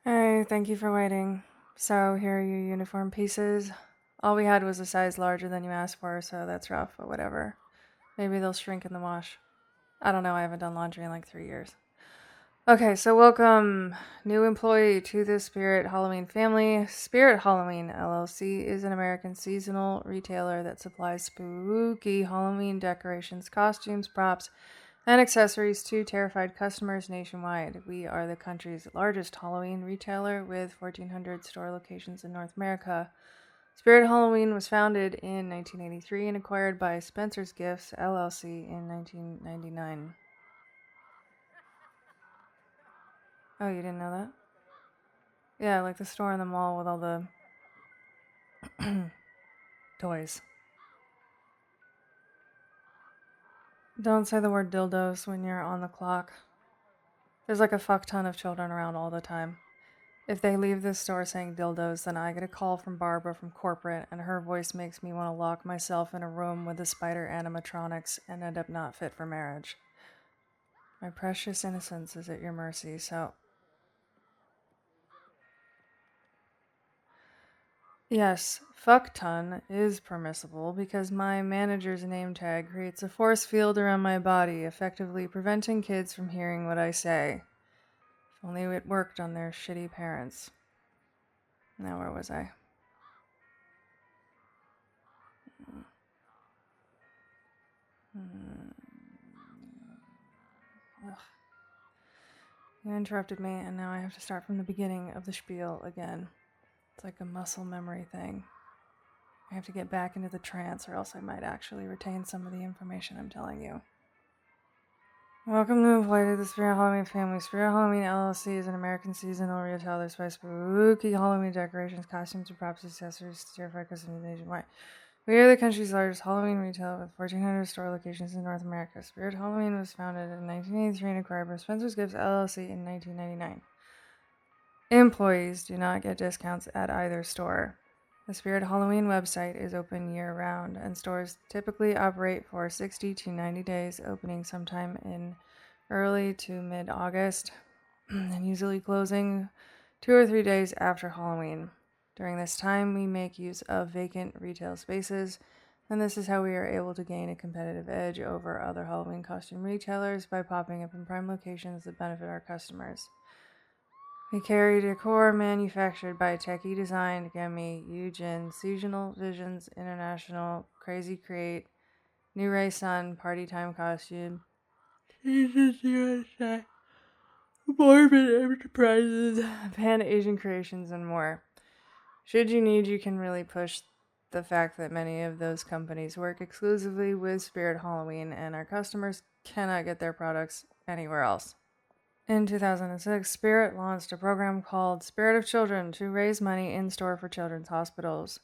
Hey, thank you for waiting. So, here are your uniform pieces. All we had was a size larger than you asked for, so that's rough, but whatever. Maybe they'll shrink in the wash. I don't know, I haven't done laundry in like 3 years. Okay, so welcome, new employee to the Spirit Halloween family. Spirit Halloween LLC is an American seasonal retailer that supplies spooky Halloween decorations, costumes, props, and accessories to terrified customers nationwide. We are the country's largest Halloween retailer with 1,400 store locations in North America. Spirit Halloween was founded in 1983 and acquired by Spencer's Gifts LLC in 1999. Oh, you didn't know that? Yeah, like the store in the mall with all the toys. Don't say the word dildos when you're on the clock. There's like a fuck ton of children around all the time. If they leave this store saying dildos, then I get a call from Barbara from corporate, and her voice makes me want to lock myself in a room with the spider animatronics and end up not fit for marriage. My precious innocence is at your mercy, so... Yes, fuck ton is permissible because my manager's name tag creates a force field around my body, effectively preventing kids from hearing what I say. If only it worked on their shitty parents. Now, where was I? Ugh. You interrupted me, and now I have to start from the beginning of the spiel again. It's like a muscle memory thing. I have to get back into the trance, or else I might actually retain some of the information I'm telling you. Welcome to employee to the Spirit Halloween family. Spirit Halloween LLC is an American seasonal retailer by spooky Halloween decorations, costumes, and props, accessories to terrify customers nationwide. We are the country's largest Halloween retailer with 1,400 store locations in North America. Spirit Halloween was founded in 1983 and acquired by Spencer's Gifts LLC in 1999. Employees do not get discounts at either store. The Spirit Halloween website is open year-round, and stores typically operate for 60 to 90 days, opening sometime in early to mid-August, and usually closing 2 or 3 days after Halloween. During this time, we make use of vacant retail spaces, and this is how we are able to gain a competitive edge over other Halloween costume retailers by popping up in prime locations that benefit our customers. We carry decor manufactured by Techie Designed, Gummy, Eugen, Seasonal Visions International, Crazy Create, New Ray Sun, Party Time Costume, Jesus USA, Morbid Enterprises, Pan Asian Creations, and more. Should you need, you can really push the fact that many of those companies work exclusively with Spirit Halloween, and our customers cannot get their products anywhere else. In 2006, Spirit launched a program called Spirit of Children to raise money in store for children's hospitals.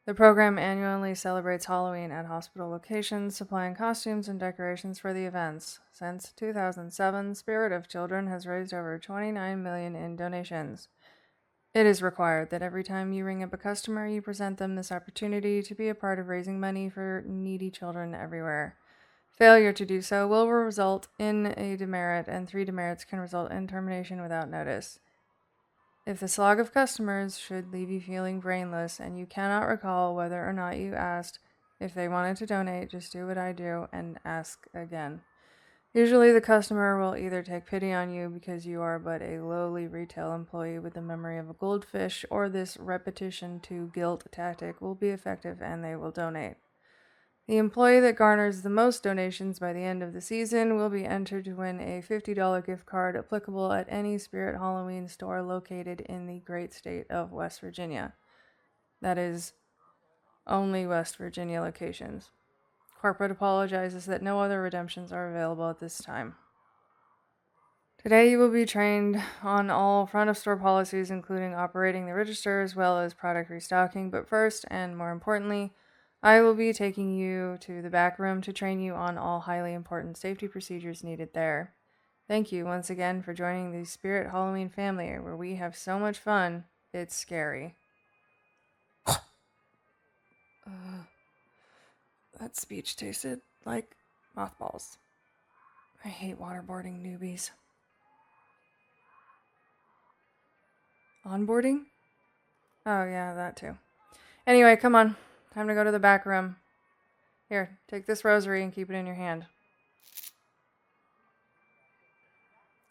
The program annually celebrates Halloween at hospital locations, supplying costumes and decorations for the events. Since 2007, Spirit of Children has raised over $29 million in donations. It is required that every time you ring up a customer, you present them this opportunity to be a part of raising money for needy children everywhere. Failure to do so will result in a demerit, and 3 demerits can result in termination without notice. If the slog of customers should leave you feeling brainless and you cannot recall whether or not you asked if they wanted to donate, just do what I do and ask again. Usually the customer will either take pity on you because you are but a lowly retail employee with the memory of a goldfish, or this repetition to guilt tactic will be effective and they will donate. The employee that garners the most donations by the end of the season will be entered to win a $50 gift card applicable at any Spirit Halloween store located in the great state of West Virginia. That is, only West Virginia locations. Corporate apologizes that no other redemptions are available at this time. Today you will be trained on all front-of-store policies, including operating the register as well as product restocking, but first, and more importantly, I will be taking you to the back room to train you on all highly important safety procedures needed there. Thank you once again for joining the Spirit Halloween family, where we have so much fun, it's scary. That speech tasted like mothballs. I hate waterboarding newbies. Onboarding? Oh, yeah, that too. Anyway, come on. Time to go to the back room. Here, take this rosary and keep it in your hand.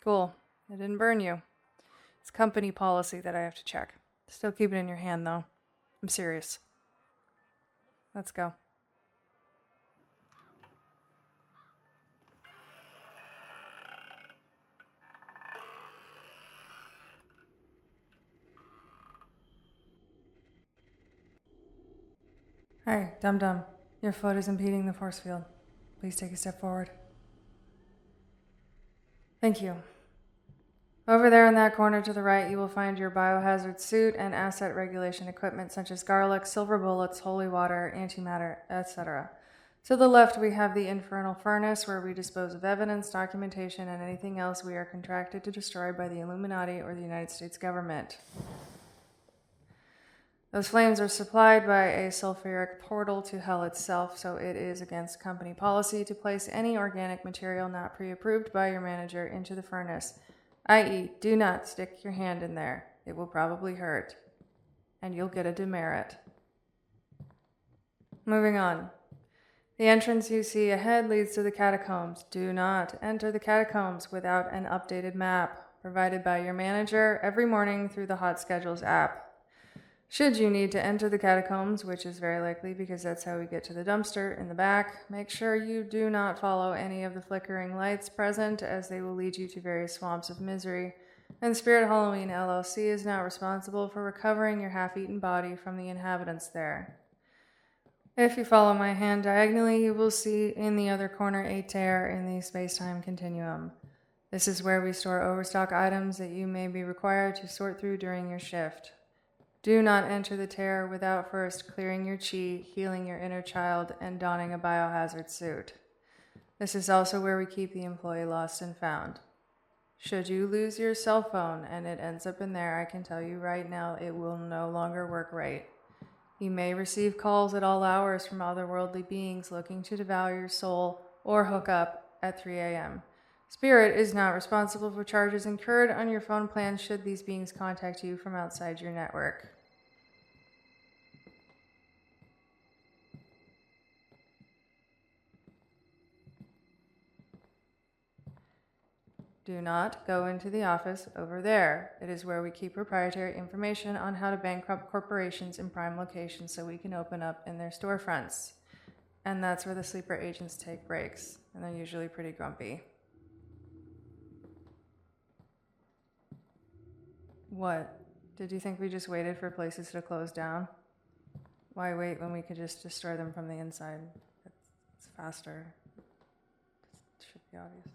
Cool. It didn't burn you. It's company policy that I have to check. Still keep it in your hand, though. I'm serious. Let's go. Hey, dum-dum. Your foot is impeding the force field. Please take a step forward. Thank you. Over there in that corner to the right, you will find your biohazard suit and asset regulation equipment such as garlic, silver bullets, holy water, antimatter, etc. To the left, we have the Infernal Furnace, where we dispose of evidence, documentation, and anything else we are contracted to destroy by the Illuminati or the United States government. Those flames are supplied by a sulfuric portal to hell itself, so it is against company policy to place any organic material not pre-approved by your manager into the furnace, i.e., do not stick your hand in there. It will probably hurt, and you'll get a demerit. Moving on. The entrance you see ahead leads to the Catacombs. Do not enter the Catacombs without an updated map provided by your manager every morning through the Hot Schedules app. Should you need to enter the Catacombs, which is very likely because that's how we get to the dumpster in the back, make sure you do not follow any of the flickering lights present, as they will lead you to various swamps of misery, and Spirit Halloween LLC is not responsible for recovering your half-eaten body from the inhabitants there. If you follow my hand diagonally, you will see in the other corner a tear in the space-time continuum. This is where we store overstock items that you may be required to sort through during your shift. Do not enter the tear without first clearing your chi, healing your inner child, and donning a biohazard suit. This is also where we keep the employee lost and found. Should you lose your cell phone and it ends up in there, I can tell you right now it will no longer work right. You may receive calls at all hours from otherworldly beings looking to devour your soul or hook up at 3 a.m. Spirit is not responsible for charges incurred on your phone plan should these beings contact you from outside your network. Do not go into the office over there. It is where we keep proprietary information on how to bankrupt corporations in prime locations so we can open up in their storefronts. And that's where the sleeper agents take breaks, and they're usually pretty grumpy. What? Did you think we just waited for places to close down? Why wait when we could just destroy them from the inside? It's faster. It should be obvious.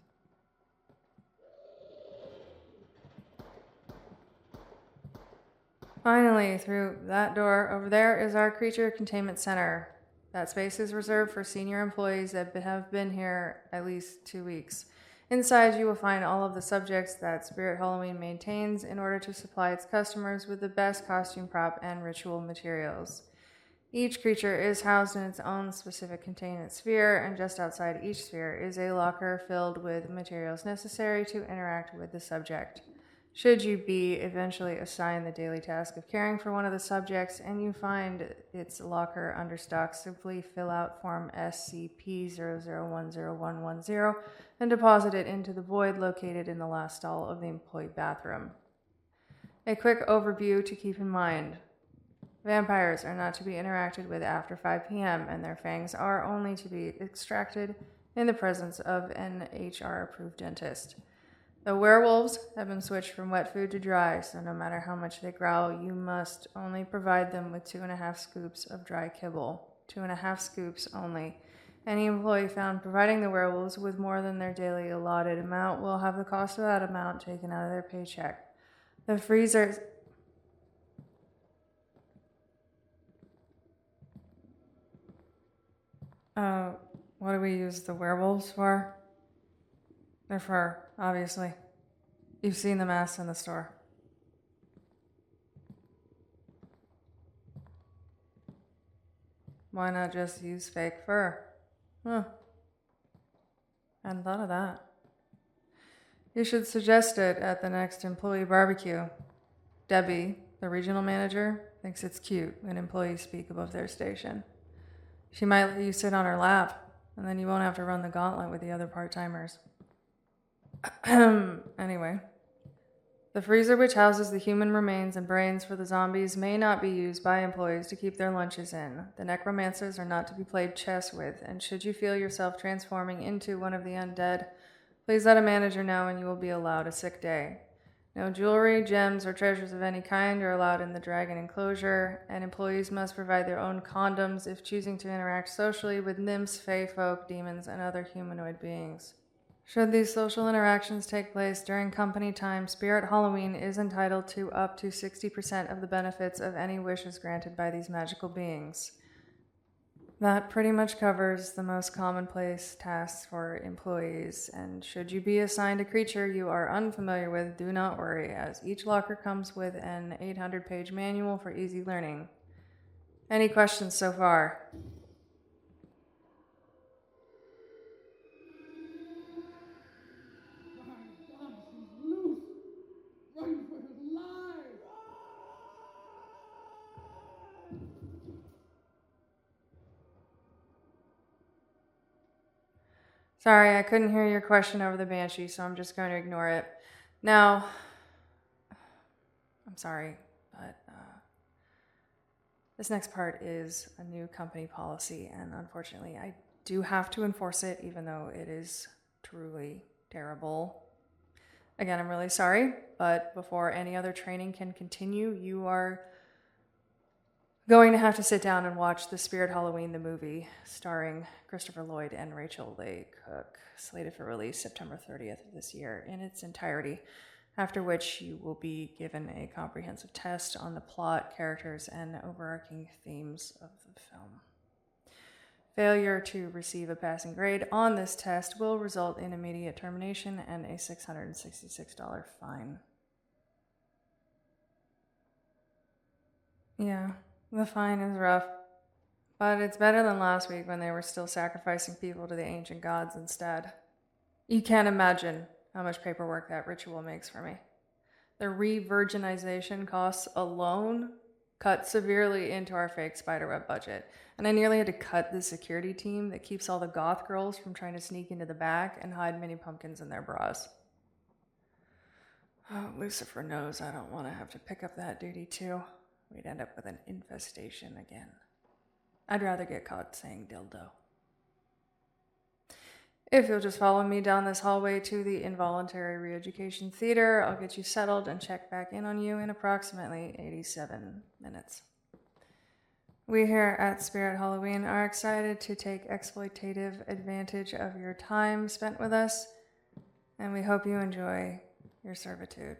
Finally, through that door over there is our creature containment center. That space is reserved for senior employees that have been here at least 2 weeks. Inside, you will find all of the subjects that Spirit Halloween maintains in order to supply its customers with the best costume prop and ritual materials. Each creature is housed in its own specific containment sphere, and just outside each sphere is a locker filled with materials necessary to interact with the subject. Should you be eventually assigned the daily task of caring for one of the subjects and you find its locker understocked, simply fill out form SCP-00101110 and deposit it into the void located in the last stall of the employee bathroom. A quick overview to keep in mind. Vampires are not to be interacted with after 5 p.m. and their fangs are only to be extracted in the presence of an HR-approved dentist. The werewolves have been switched from wet food to dry, so no matter how much they growl, you must only provide them with 2.5 scoops of dry kibble. 2.5 scoops only. Any employee found providing the werewolves with more than their daily allotted amount will have the cost of that amount taken out of their paycheck. The freezers... what do we use the werewolves for? They're fur, obviously. You've seen the masks in the store. Why not just use fake fur? Huh. Hadn't thought of that. You should suggest it at the next employee barbecue. Debbie, the regional manager, thinks it's cute when employees speak above their station. She might let you sit on her lap, and then you won't have to run the gauntlet with the other part-timers. Anyway. The freezer which houses the human remains and brains for the zombies may not be used by employees to keep their lunches in. The necromancers are not to be played chess with, and should you feel yourself transforming into one of the undead, please let a manager know and you will be allowed a sick day. No jewelry, gems, or treasures of any kind are allowed in the dragon enclosure, and employees must provide their own condoms if choosing to interact socially with nymphs, fae folk, demons, and other humanoid beings. Should these social interactions take place during company time, Spirit Halloween is entitled to up to 60% of the benefits of any wishes granted by these magical beings. That pretty much covers the most commonplace tasks for employees, and should you be assigned a creature you are unfamiliar with, do not worry, as each locker comes with an 800-page manual for easy learning. Any questions so far? Sorry, I couldn't hear your question over the banshee, so I'm just going to ignore it. Now, I'm sorry, but this next part is a new company policy, and unfortunately, I do have to enforce it, even though it is truly terrible. Again, I'm really sorry, but before any other training can continue, you are going to have to sit down and watch The Spirit Halloween, the movie, starring Christopher Lloyd and Rachel Leigh Cook, slated for release September 30th of this year in its entirety, after which you will be given a comprehensive test on the plot, characters, and overarching themes of the film. Failure to receive a passing grade on this test will result in immediate termination and a $666 fine. Yeah. The fine is rough, but it's better than last week when they were still sacrificing people to the ancient gods instead. You can't imagine how much paperwork that ritual makes for me. The re-virginization costs alone cut severely into our fake spiderweb budget, and I nearly had to cut the security team that keeps all the goth girls from trying to sneak into the back and hide mini pumpkins in their bras. Oh, Lucifer knows I don't want to have to pick up that duty too. We'd end up with an infestation again. I'd rather get caught saying dildo. If you'll just follow me down this hallway to the Involuntary Re-Education Theater, I'll get you settled and check back in on you in approximately 87 minutes. We here at Spirit Halloween are excited to take exploitative advantage of your time spent with us, and we hope you enjoy your servitude.